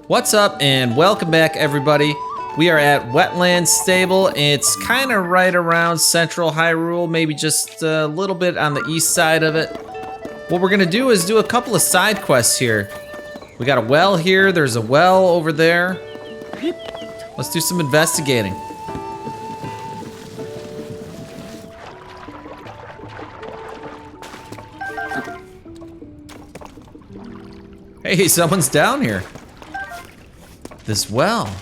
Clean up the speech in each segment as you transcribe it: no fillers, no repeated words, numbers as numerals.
What's up and welcome back everybody. We are at Wetland Stable. It's kind of right around central Hyrule, maybe just a little bit on the east side of it. What we're gonna do is do a couple of side quests here. We got a well here, there's a well over there. Let's do some investigating. Hey, someone's down here. This well.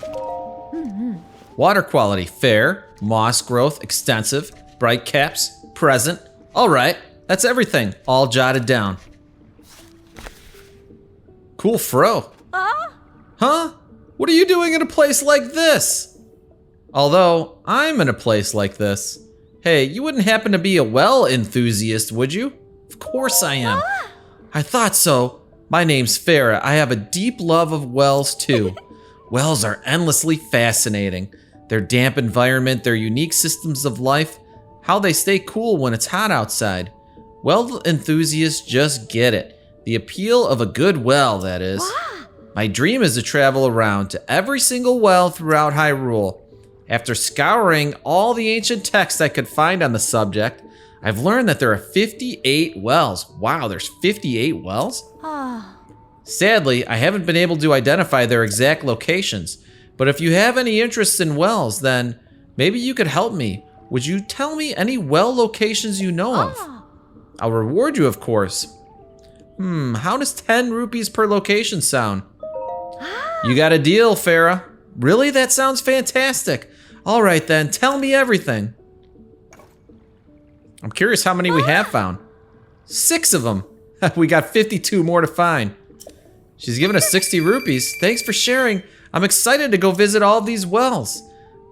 Water quality, fair. Moss growth, extensive. Bright caps, present. All right, that's everything. All jotted down. Cool fro. Huh? What are you doing in a place like this? Although, I'm in a place like this. Hey, you wouldn't happen to be a well enthusiast, would you? Of course I am. I thought so. My name's Farah. I have a deep love of wells too. Wells are endlessly fascinating. Their damp environment, their unique systems of life, how they stay cool when it's hot outside. Well enthusiasts just get it. The appeal of a good well, that is. My dream is to travel around to every single well throughout Hyrule. After scouring all the ancient texts I could find on the subject, I've learned that there are 58 wells. Wow, there's 58 wells? Sadly, I haven't been able to identify their exact locations, but if you have any interest in wells, then maybe you could help me. Would you tell me any well locations you know of? I'll reward you, of course. How does 10 rupees per location sound? You got a deal, Farah. Really? That sounds fantastic. All right then, tell me everything. I'm curious how many we have found. 6 of them. We got 52 more to find. She's given us 60 rupees. Thanks for sharing. I'm excited to go visit all of these wells.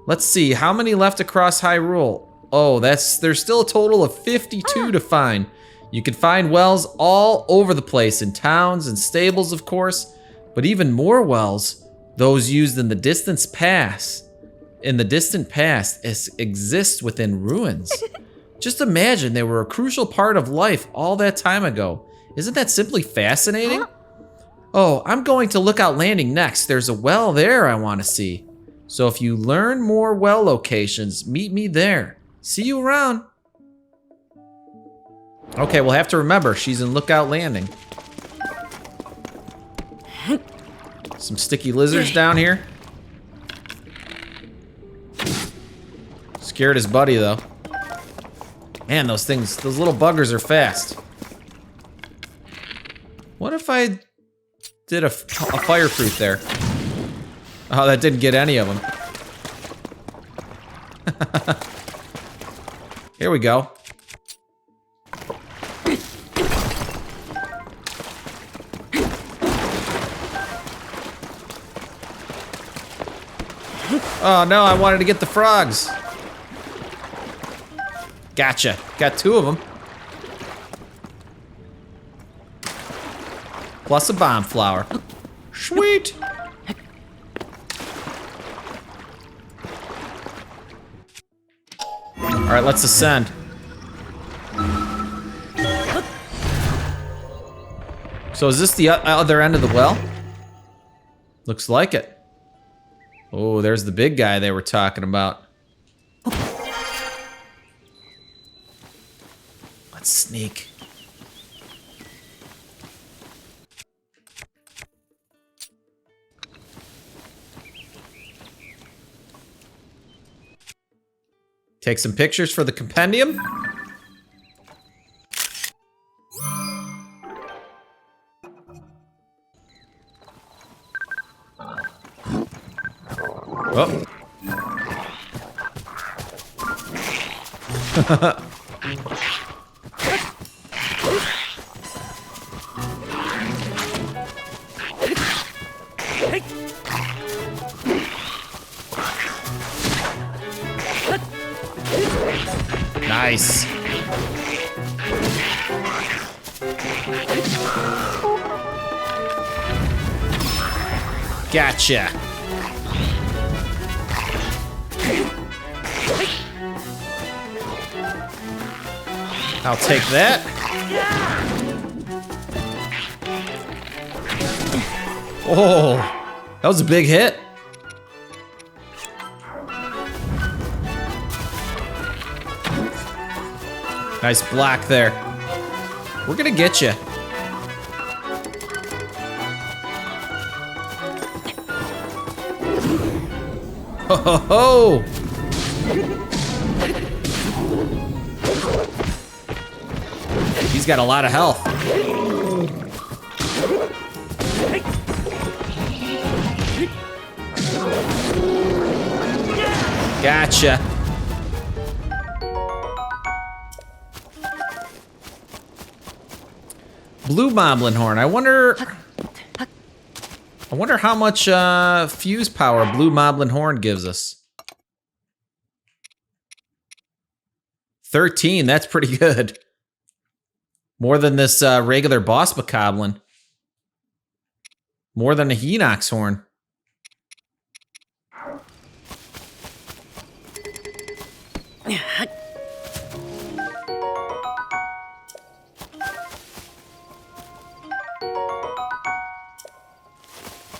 Let's see, how many left across Hyrule? Oh, there's still a total of 52 to find. You can find wells all over the place, in towns and stables, of course, but even more wells, those used in the distant past, exist within ruins. Just imagine they were a crucial part of life all that time ago. Isn't that simply fascinating? Oh, I'm going to Lookout Landing next. There's a well there I want to see. So if you learn more well locations, meet me there. See you around. Okay, we'll have to remember, she's in Lookout Landing. Some sticky lizards down here. Scared his buddy though. Man, those little buggers are fast. What if I did a fireproof there? Oh, that didn't get any of them. Here we go. Oh no, I wanted to get the frogs. Gotcha. Got 2 of them. Plus a bomb flower. Sweet. All right, let's ascend. So is this the other end of the well? Looks like it. Oh, there's the big guy they were talking about. Let's sneak. Take some pictures for the compendium. Oh. Nice. Gotcha. I'll take that. Oh, That was a big hit. Nice block there. We're gonna get you. Ho ho ho! He's got a lot of health. Gotcha. Blue Moblin Horn. I wonder how much fuse power Blue Moblin Horn gives us. 13, that's pretty good. More than this regular boss bokoblin. More than a Hinox horn.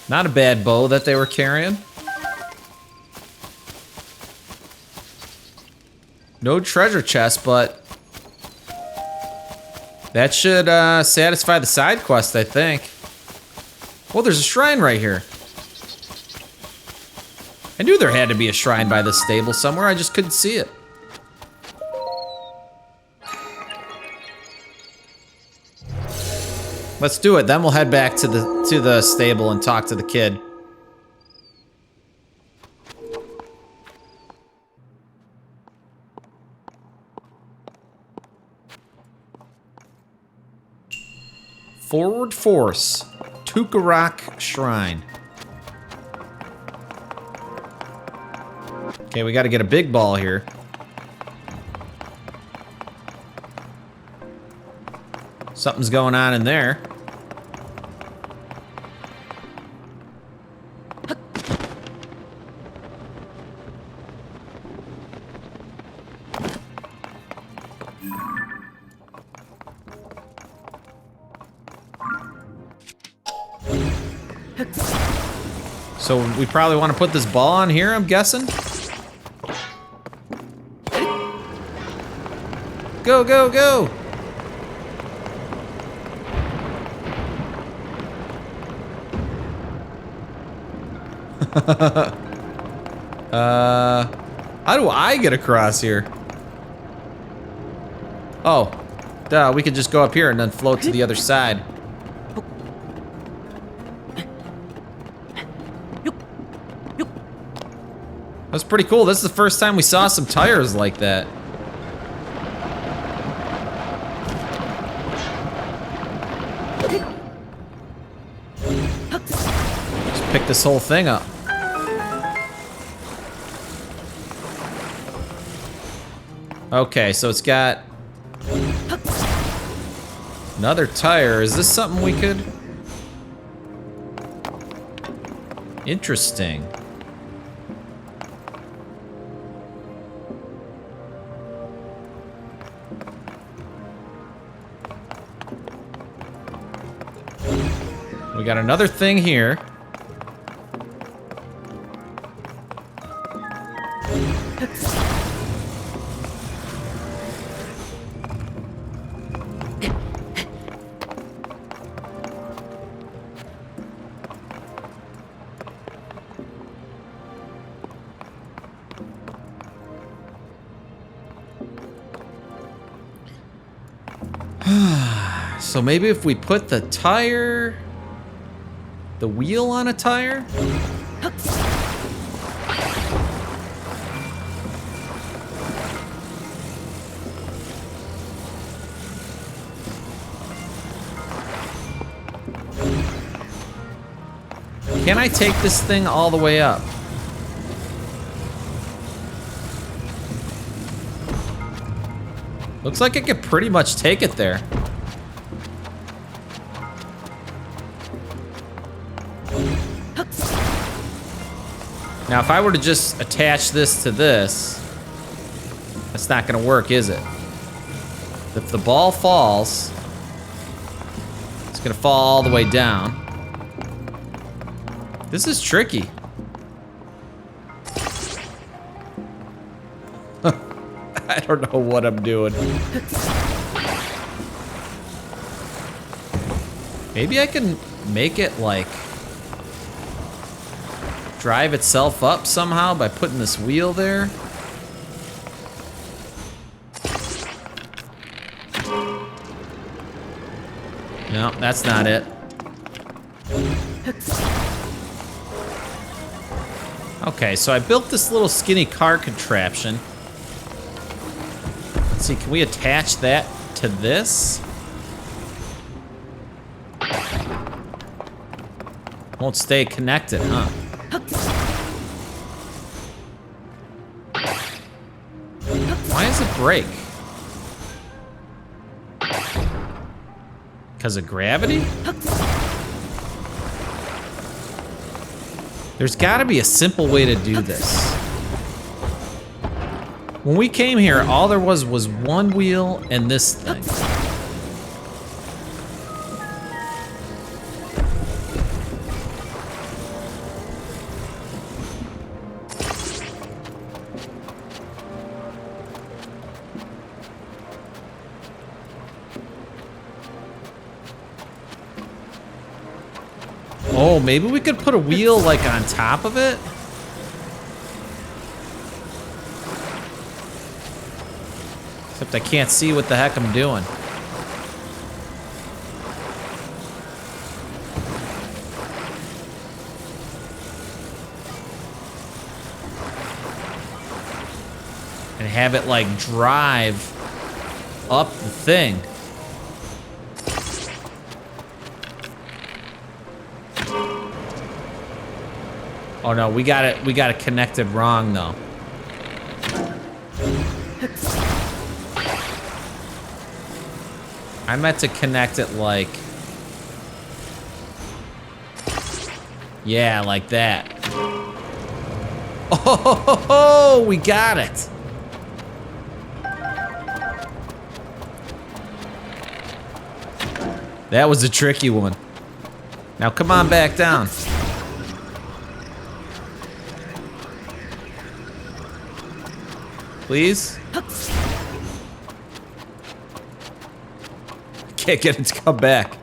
Not a bad bow that they were carrying. No treasure chest, but that should satisfy the side quest, I think. Well, there's a shrine right here. I knew there had to be a shrine by this stable somewhere, I just couldn't see it. Let's do it, then we'll head back to the stable and talk to the kid. Forward Force, Tukarok Shrine. Okay, we gotta get a big ball here. Something's going on in there. So we probably want to put this ball on here, I'm guessing. Go, go, go! How do I get across here? Oh, duh, we could just go up here and then float to the other side. That's pretty cool. This is the first time we saw some tires like that. Just pick this whole thing up. Okay, so it's got another tire. Is this something we could? Interesting. We got another thing here. So maybe if we put the tire, the wheel on a tire? Can I take this thing all the way up? Looks like I could pretty much take it there. Now, if I were to just attach this to this, that's not gonna work, is it? If the ball falls, it's gonna fall all the way down. This is tricky. I don't know what I'm doing. Maybe I can make it like drive itself up somehow by putting this wheel there. No, that's not it. Okay, so I built this little skinny car contraption. Let's see, can we attach that to this? Won't stay connected, huh? Why does it break? Because of gravity? There's gotta be a simple way to do this. When we came here, all there was one wheel and this thing. Oh, maybe we could put a wheel like on top of it? Except I can't see what the heck I'm doing. And have it like drive up the thing. Oh no, we got it connected wrong though. I meant to connect it like, yeah, like that. Oh, we got it. That was a tricky one. Now come on back down. Please? Can't get it to come back.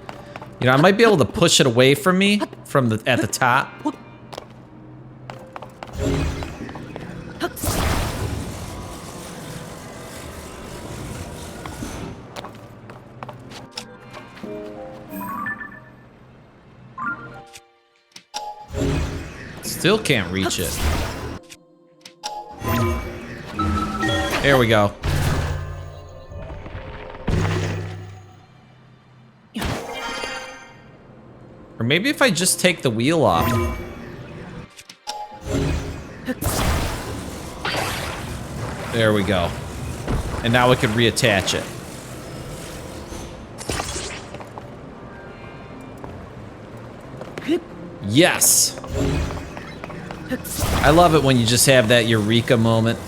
You know, I might be able to push it away from me from at the top. Still can't reach it. There we go. Or maybe if I just take the wheel off. There we go. And now we can reattach it. Yes! I love it when you just have that eureka moment.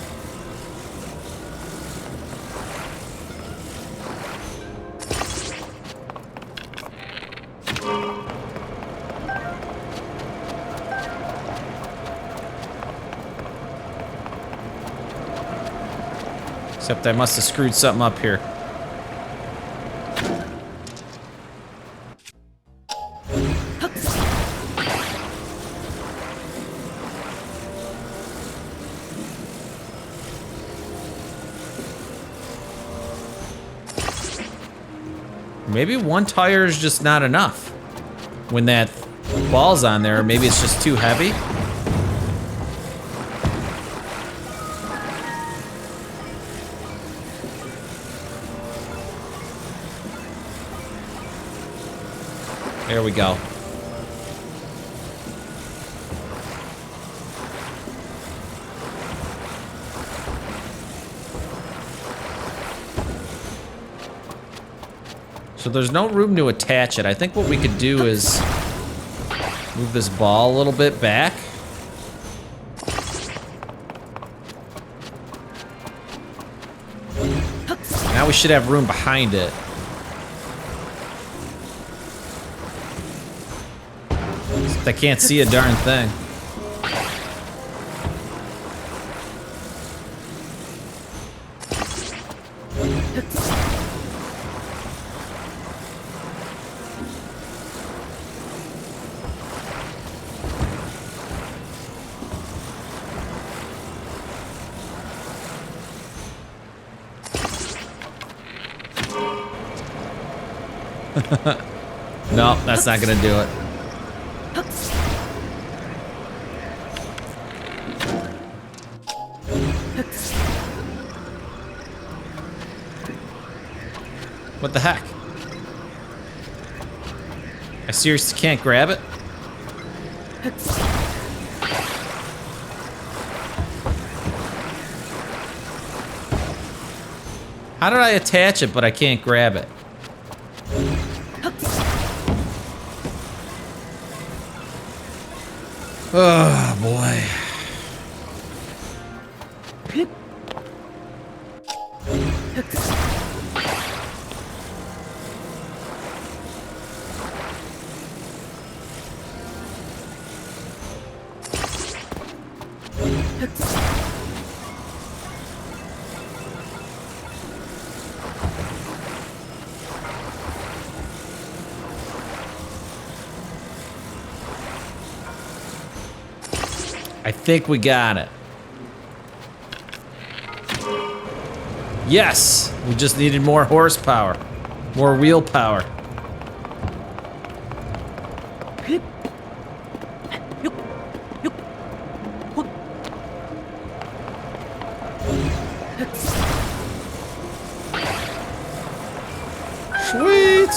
Except I must have screwed something up here. Maybe one tire is just not enough. When that ball's on there, maybe it's just too heavy. There we go. So there's no room to attach it. I think what we could do is move this ball a little bit back. Now we should have room behind it. I can't see a darn thing. No, that's not gonna do it. What the heck? I seriously can't grab it? How did I attach it but I can't grab it? Oh boy. I think we got it. Yes! We just needed more horsepower. More wheel power. Sweet!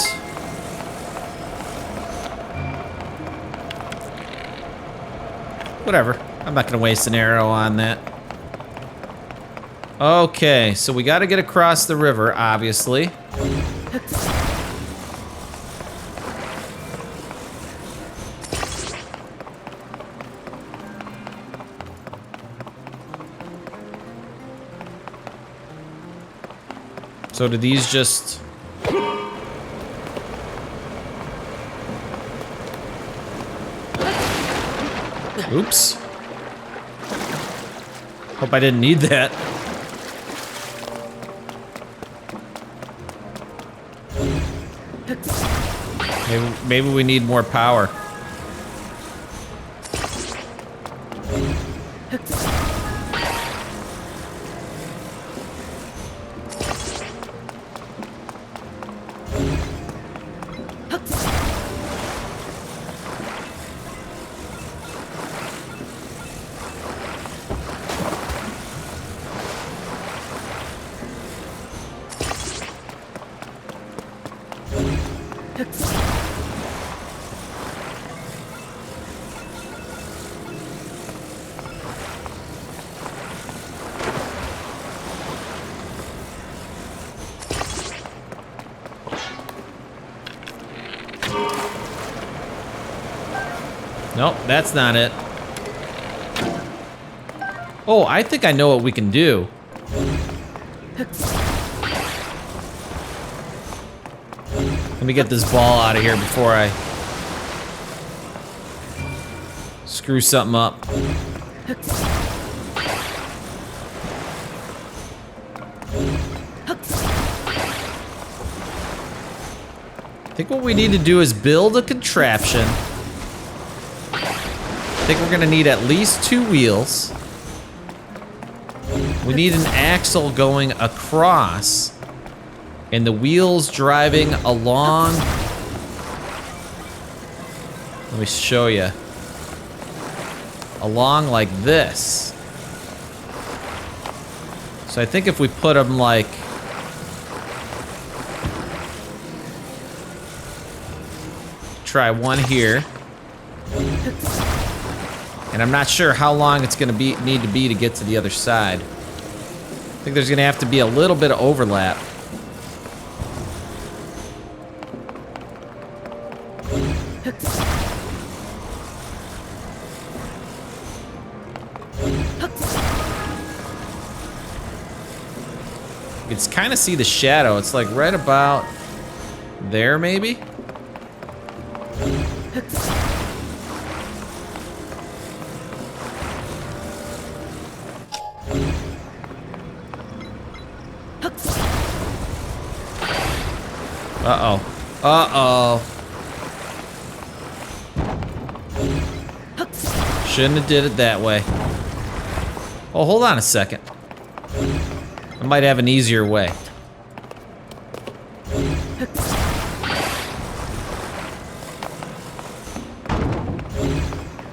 Whatever. I'm not gonna waste an arrow on that. Okay, so we gotta get across the river, obviously. So do these just... Oops. Hope I didn't need that. Maybe we need more power. Nope, that's not it. Oh, I think I know what we can do. Let me get this ball out of here before I screw something up. I think what we need to do is build a contraption. I think we're gonna need at least 2 wheels. We need an axle going across and the wheels driving along. Let me show you. Along like this. So I think if we put them like... Try one here. And I'm not sure how long it's gonna need to be to get to the other side. I think there's gonna have to be a little bit of overlap. You can kind of see the shadow. It's like right about there, maybe? Uh-oh. Uh-oh. Shouldn't have did it that way. Oh, hold on a second. I might have an easier way.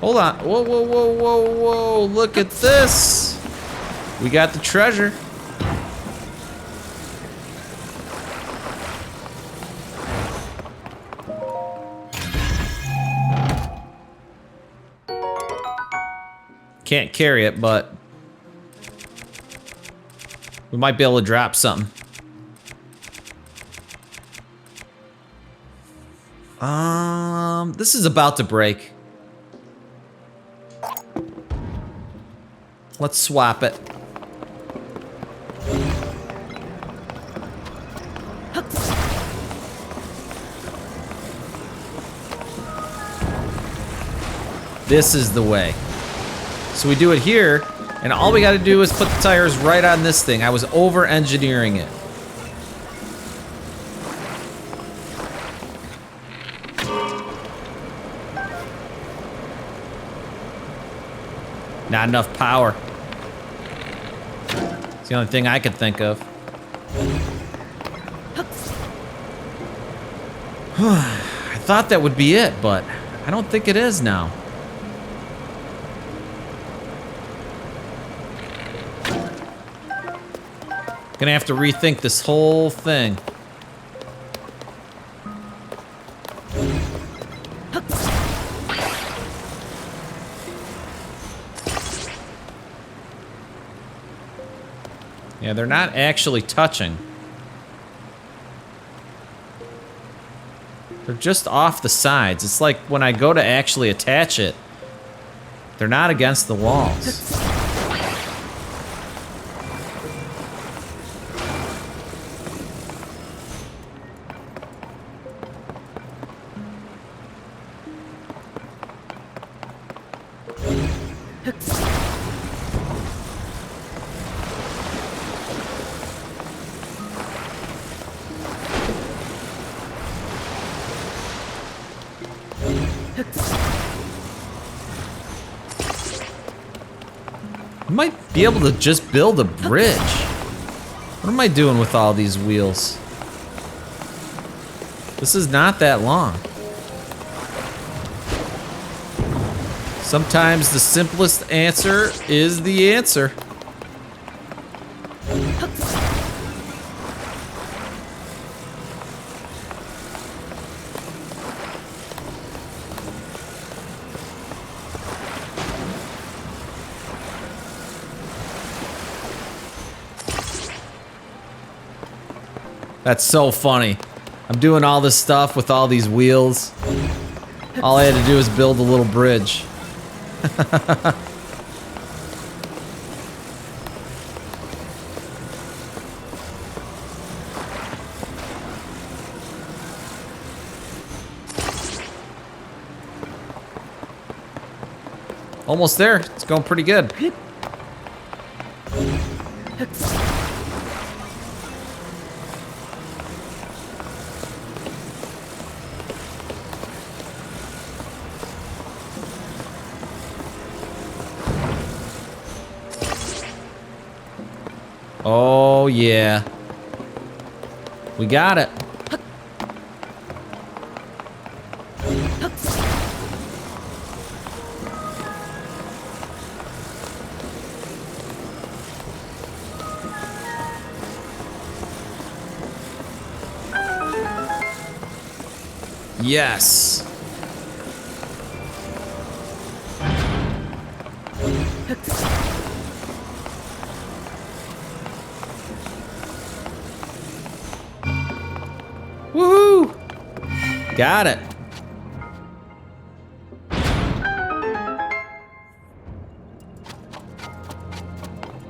Hold on. Whoa, whoa, whoa, whoa, whoa. Look at this. We got the treasure. Can't carry it, but we might be able to drop something. This is about to break. Let's swap it. This is the way. So we do it here, and all we gotta do is put the tires right on this thing. I was over-engineering it. Not enough power. It's the only thing I could think of. I thought that would be it, but I don't think it is now. Gonna have to rethink this whole thing. Yeah, they're not actually touching. They're just off the sides. It's like when I go to actually attach it, they're not against the walls. I might be able to just build a bridge. What am I doing with all these wheels? This is not that long. Sometimes the simplest answer is the answer. That's so funny. I'm doing all this stuff with all these wheels. All I had to do is build a little bridge. Almost there. It's going pretty good. Oh, yeah. We got it. Yes. Woohoo! Got it.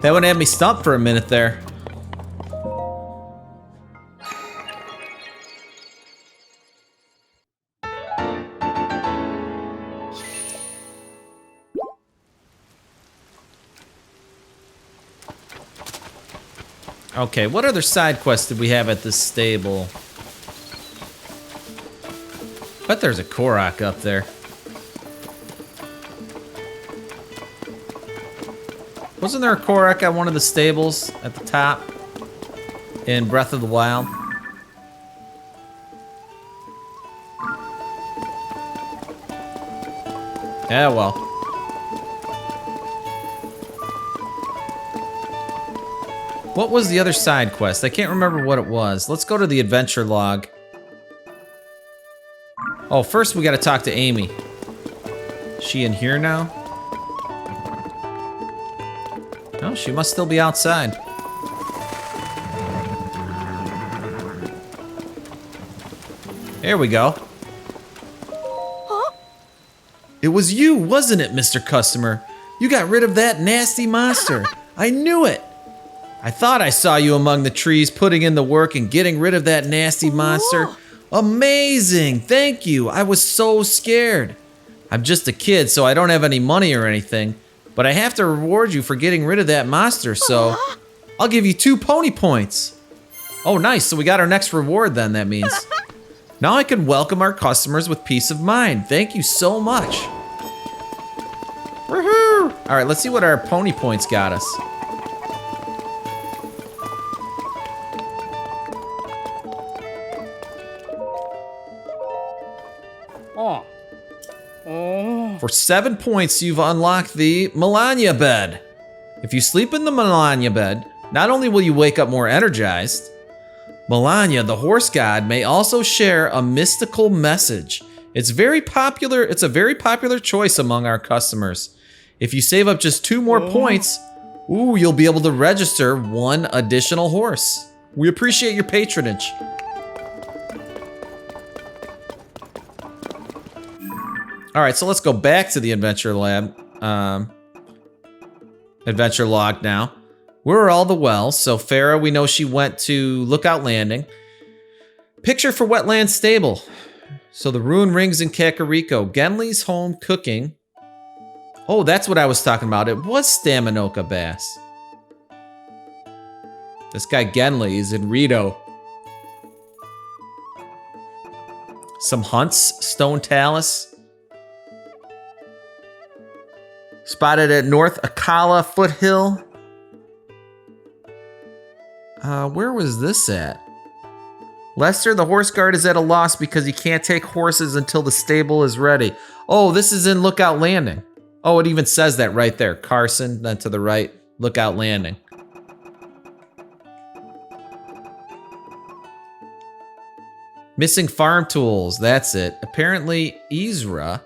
That one had me stumped for a minute there. Okay, what other side quests did we have at this stable? bet there's a Korok up there. Wasn't there a Korok at one of the stables at the top in Breath of the Wild? Yeah, well. What was the other side quest? I can't remember what it was. Let's go to the adventure log. Oh, first we gotta talk to Amy. Is she in here now? No, she must still be outside. There we go. It was you, wasn't it, Mr. Customer? You got rid of that nasty monster. I knew it. I thought I saw you among the trees putting in the work and getting rid of that nasty monster. Amazing, thank you. I was so scared. I'm just a kid, so I don't have any money or anything, but I have to reward you for getting rid of that monster, so I'll give you 2 pony points. Oh, nice, so we got our next reward then, that means. Now I can welcome our customers with peace of mind. Thank you so much. Woohoo! All right, let's see what our pony points got us. For 7 points, you've unlocked the Melania bed. If you sleep in the Melania bed, not only will you wake up more energized, Melania, the horse god, may also share a mystical message. It's a very popular choice among our customers. If you save up just 2 more points, ooh, you'll be able to register 1 additional horse. We appreciate your patronage. All right, so let's go back to the adventure lab, adventure log now. Where are all the wells? So Farah, we know she went to Lookout Landing. Picture for Wetland Stable. So the Rune Rings in Kakariko. Genli's home cooking. Oh, that's what I was talking about. It was Staminoka Bass. This guy Genli is in Rito. Some hunts, Stone Talus. Spotted at North Akala Foothill. Where was this at? Lester, the horse guard, is at a loss because he can't take horses until the stable is ready. Oh, this is in Lookout Landing. Oh, it even says that right there. Carson, then to the right, Lookout Landing. Missing farm tools, that's it. Apparently, Ezra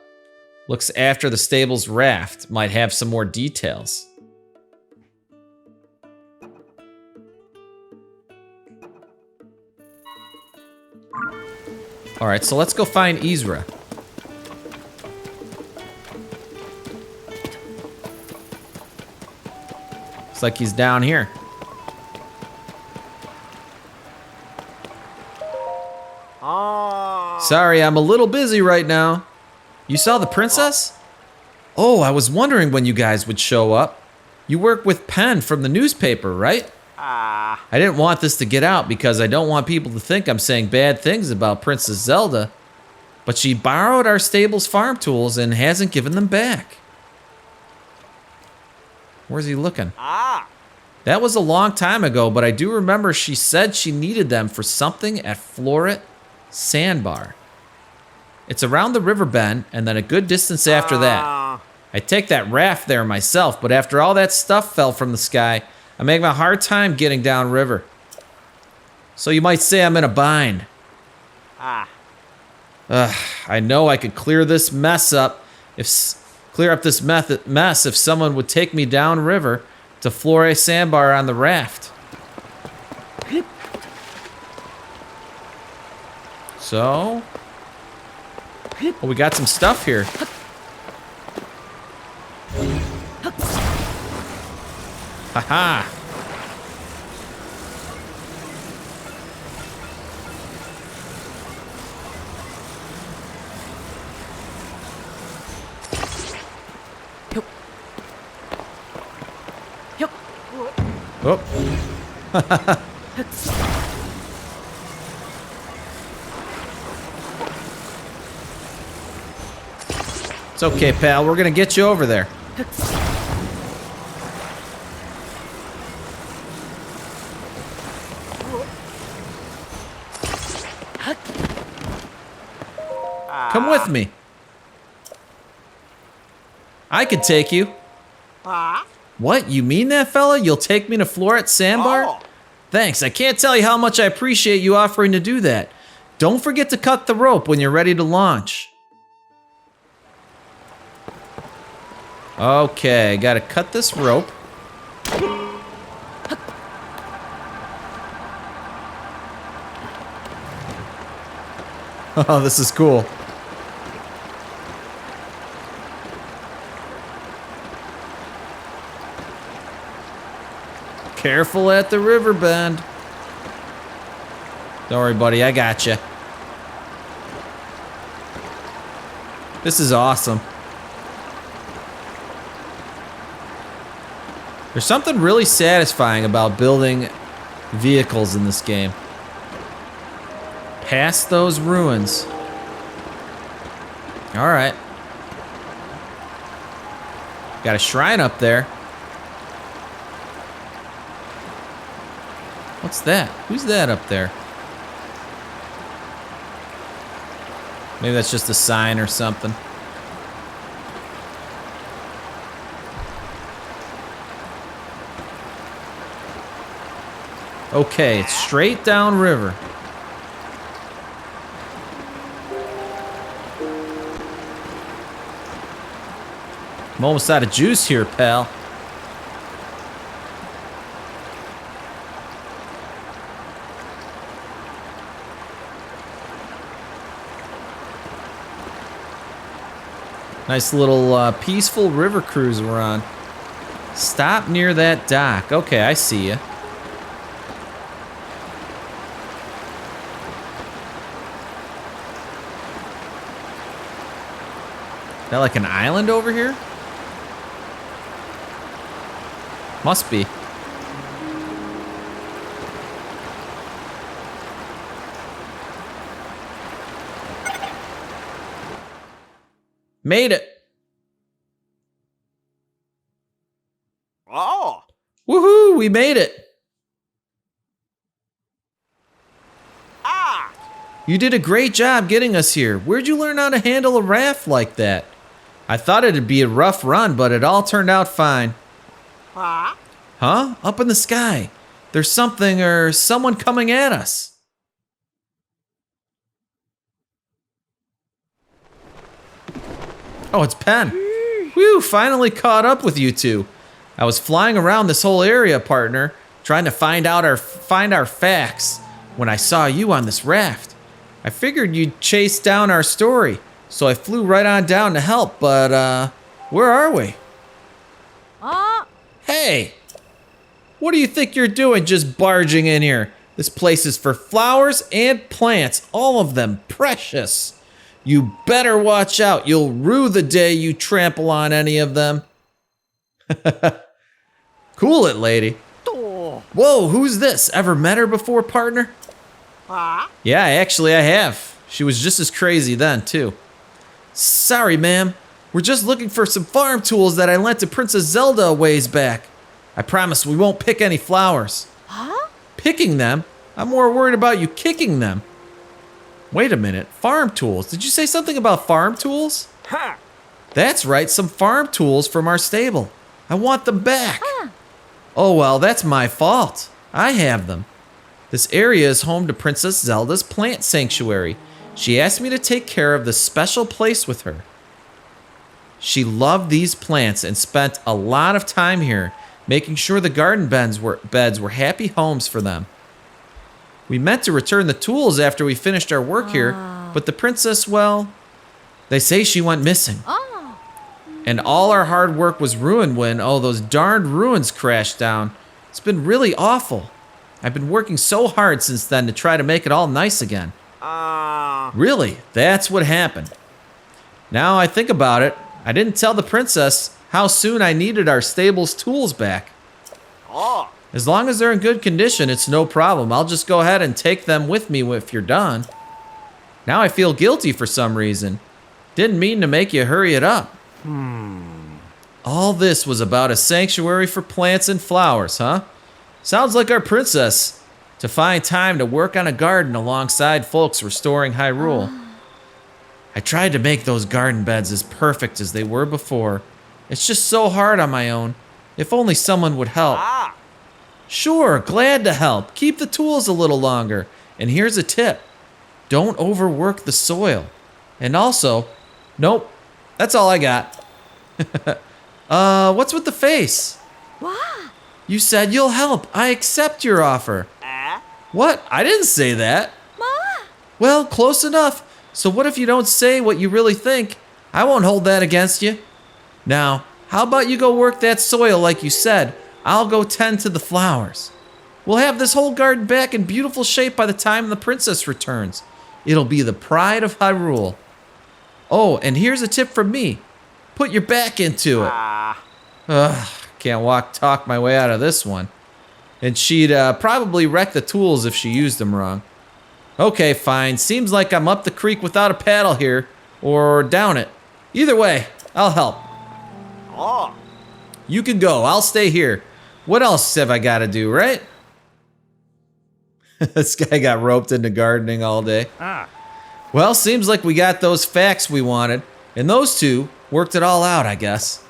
looks after the stable's raft. Might have some more details. All right, so let's go find Ezra. Looks like he's down here. Sorry, I'm a little busy right now. You saw the princess? Oh, I was wondering when you guys would show up. You work with Penn from the newspaper, right? I didn't want this to get out because I don't want people to think I'm saying bad things about Princess Zelda. But she borrowed our stable's farm tools and hasn't given them back. Where's he looking? That was a long time ago, but I do remember she said she needed them for something at Floret Sandbar. It's around the river bend and then a good distance after that. I take that raft there myself, but after all that stuff fell from the sky, I'm having a hard time getting downriver. So you might say I'm in a bind. I know I could clear this mess up if someone would take me downriver to Flore Sandbar on the raft. So, well, we got some stuff here. Haha. Oh. It's okay, pal. We're gonna get you over there. Come with me. I could take you. What? You mean that, fella? You'll take me to Floret Sandbar? Thanks. I can't tell you how much I appreciate you offering to do that. Don't forget to cut the rope when you're ready to launch. Okay, gotta cut this rope. Oh, this is cool. Careful at the river bend. Don't worry, buddy, I got you. This is awesome. There's something really satisfying about building vehicles in this game. Past those ruins. All right. Got a shrine up there. What's that? Who's that up there? Maybe that's just a sign or something. Okay, it's straight down river. I'm almost out of juice here, pal. Nice little peaceful river cruise we're on. Stop near that dock. Okay, I see you. Is that like an island over here? Must be. Made it. Oh. Woohoo, we made it. Ah. You did a great job getting us here. Where'd you learn how to handle a raft like that? I thought it'd be a rough run, but it all turned out fine. Huh? Huh? Up in the sky. There's something or someone coming at us. Oh, it's Pen. Whew, finally caught up with you two. I was flying around this whole area, partner, trying to find our facts when I saw you on this raft. I figured you'd chase down our story, so I flew right on down to help, but where are we? Hey! What do you think you're doing just barging in here? This place is for flowers and plants, all of them precious. You better watch out. You'll rue the day you trample on any of them. Cool it, lady. Whoa, who's this? Ever met her before, partner? Yeah, actually I have. She was just as crazy then, too. Sorry, ma'am. We're just looking for some farm tools that I lent to Princess Zelda a ways back. I promise we won't pick any flowers. Huh? Picking them? I'm more worried about you kicking them. Wait a minute, farm tools. Did you say something about farm tools? Huh. That's right, some farm tools from our stable. I want them back. Oh well, that's my fault. I have them. This area is home to Princess Zelda's plant sanctuary. She asked me to take care of this special place with her. She loved these plants and spent a lot of time here, making sure the garden beds were happy homes for them. We meant to return the tools after we finished our work here, but the princess, well, they say she went missing. And all our hard work was ruined when, those darned ruins crashed down. It's been really awful. I've been working so hard since then to try to make it all nice again. Really, that's what happened. Now I think about it, I didn't tell the princess how soon I needed our stable's tools back. Oh. As long as they're in good condition, it's no problem. I'll just go ahead and take them with me if you're done. Now I feel guilty for some reason. Didn't mean to make you hurry it up. All this was about a sanctuary for plants and flowers, huh? Sounds like our princess. To find time to work on a garden alongside folks restoring Hyrule. I tried to make those garden beds as perfect as they were before. It's just so hard on my own. If only someone would help. Sure, glad to help. Keep the tools a little longer. And here's a tip. Don't overwork the soil. And also, nope, that's all I got. What's with the face? What? You said you'll help. I accept your offer. What? I didn't say that. Ma? Well, close enough. So what if you don't say what you really think? I won't hold that against you. Now, how about you go work that soil like you said? I'll go tend to the flowers. We'll have this whole garden back in beautiful shape by the time the princess returns. It'll be the pride of Hyrule. Oh, and here's a tip from me. Put your back into it. Ugh, can't talk my way out of this one. And she'd probably wreck the tools if she used them wrong. Okay, fine. Seems like I'm up the creek without a paddle here. Or down it. Either way, I'll help. You can go. I'll stay here. What else have I got to do, right? This guy got roped into gardening all day. Well, seems like we got those facts we wanted. And those two worked it all out, I guess.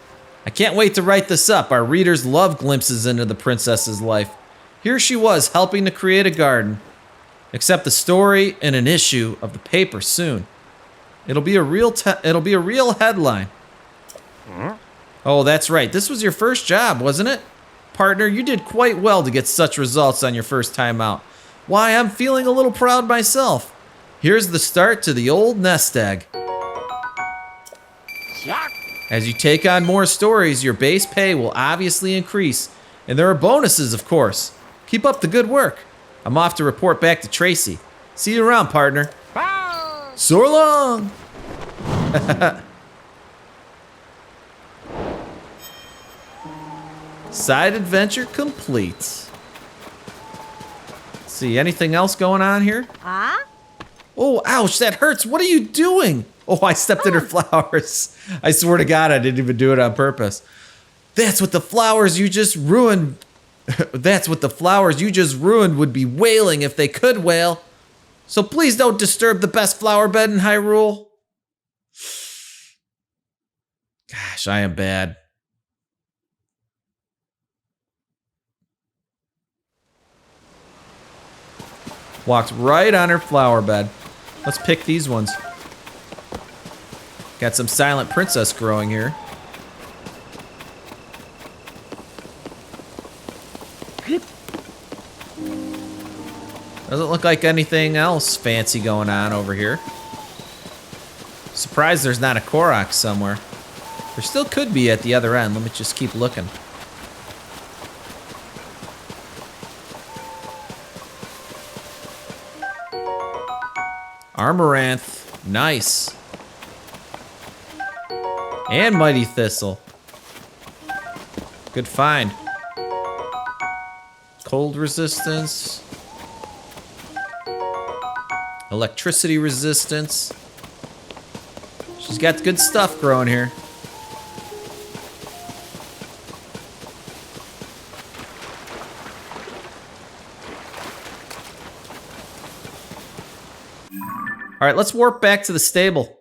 I can't wait to write this up. Our readers love glimpses into the princess's life. Here she was, helping to create a garden. Accept the story and an issue of the paper soon. It'll be a real headline. Oh, that's right. This was your first job, wasn't it? Partner, you did quite well to get such results on your first time out. Why, I'm feeling a little proud myself. Here's the start to the old nest egg. As you take on more stories, your base pay will obviously increase. And there are bonuses, of course. Keep up the good work. I'm off to report back to Tracy. See you around, partner. So long! Side adventure complete. Let's see, anything else going on here? Oh, ouch, that hurts. What are you doing? Oh, I stepped in her flowers. I swear to God, I didn't even do it on purpose. That's what the flowers you just ruined. That's what the flowers you just ruined would be wailing if they could wail. So please don't disturb the best flower bed in Hyrule. Gosh, I am bad. Walked right on her flower bed. Let's pick these ones. Got some silent princess growing here. Doesn't look like anything else fancy going on over here. Surprised there's not a Korok somewhere. There still could be at the other end. Let me just keep looking. Amaranth. Nice. And Mighty Thistle. Good find. Cold resistance. Electricity resistance. She's got good stuff growing here. All right, let's warp back to the stable.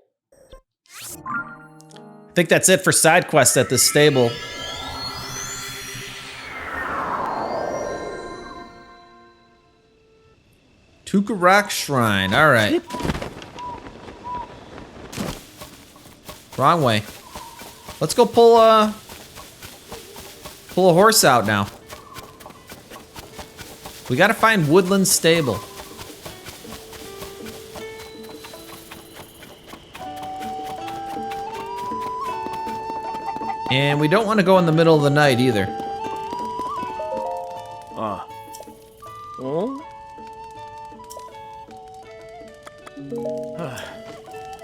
I think that's it for side quests at this stable. Tukarok Shrine. All right. Wrong way. Let's go pull a horse out now. We gotta find Woodland Stable. And we don't want to go in the middle of the night either.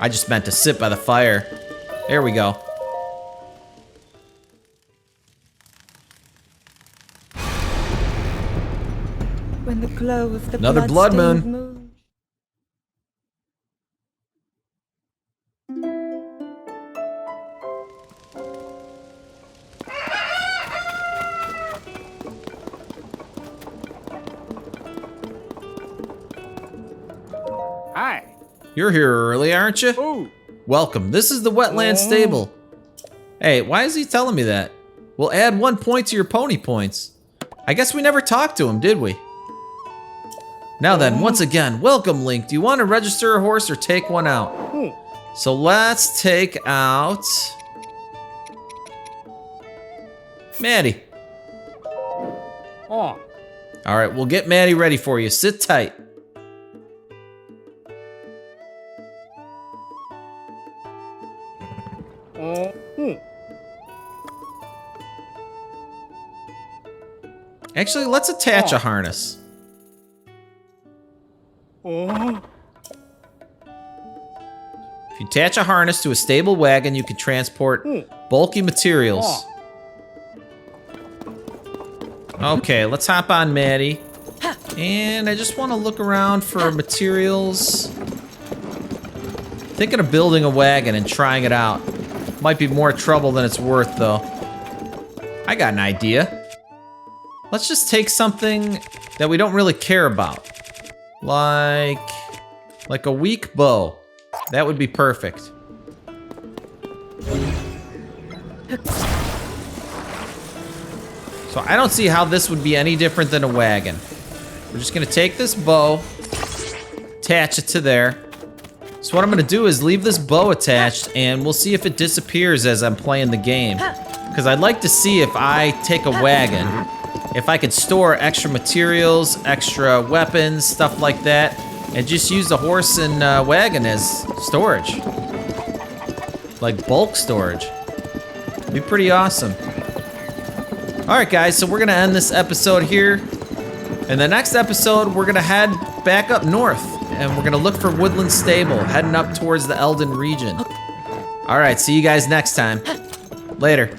I just meant to sit by the fire. There we go. When the glow of the Another blood moon. You're here early, aren't you? Ooh. Welcome. This is the Wetland stable. Hey, why is he telling me that? We'll add 1 point to your pony points. I guess we never talked to him, did we? Now then, once again, welcome, Link. Do you want to register a horse or take one out? So let's take out Maddie. Oh. All right, we'll get Maddie ready for you. Sit tight. Actually, let's attach a harness. Oh. If you attach a harness to a stable wagon, you can transport bulky materials. Okay, let's hop on Maddie. And I just want to look around for materials. Thinking of building a wagon and trying it out. Might be more trouble than it's worth, though. I got an idea. Let's just take something that we don't really care about. Like a weak bow. That would be perfect. So I don't see how this would be any different than a wagon. We're just gonna take this bow, attach it to there. So what I'm gonna do is leave this bow attached and we'll see if it disappears as I'm playing the game. Because I'd like to see if I take a wagon, if I could store extra materials, extra weapons, stuff like that, and just use the horse and wagon as storage. Like bulk storage. It'd be pretty awesome. Alright guys, so we're gonna end this episode here. In the next episode, we're gonna head back up north and we're gonna look for Woodland Stable, heading up towards the Elden region. Alright, see you guys next time. Later.